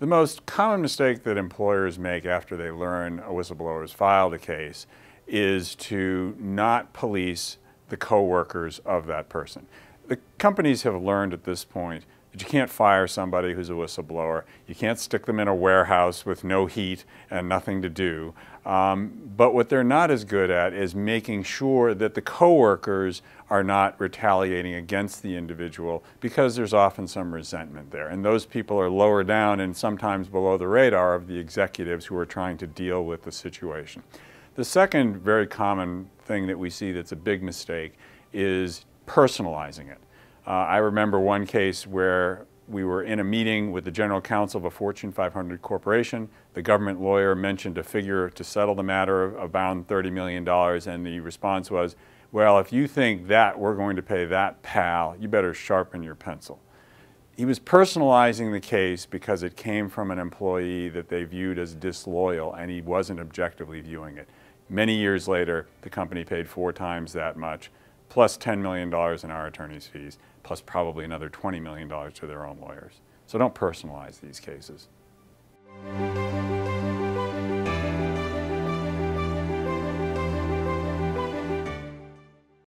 The most common mistake that employers make after they learn a whistleblower has filed a case is to not police the coworkers of that person. The companies have learned at this point that you can't fire somebody who's a whistleblower. You can't stick them in a warehouse with no heat and nothing to do. But what they're not as good at is making sure that the coworkers are not retaliating against the individual, because there's often some resentment there. And those people are lower down and sometimes below the radar of the executives who are trying to deal with the situation. The second very common thing that we see that's a big mistake is personalizing it. I remember one case where we were in a meeting with the general counsel of a Fortune 500 corporation. The government lawyer mentioned a figure to settle the matter of around $30 million, and the response was, well, if you think that we're going to pay that, pal, you better sharpen your pencil. He was personalizing the case because it came from an employee that they viewed as disloyal, and he wasn't objectively viewing it. Many years later, the company paid 4 times that much, plus $10 million in our attorney's fees, plus probably another $20 million to their own lawyers. So don't personalize these cases.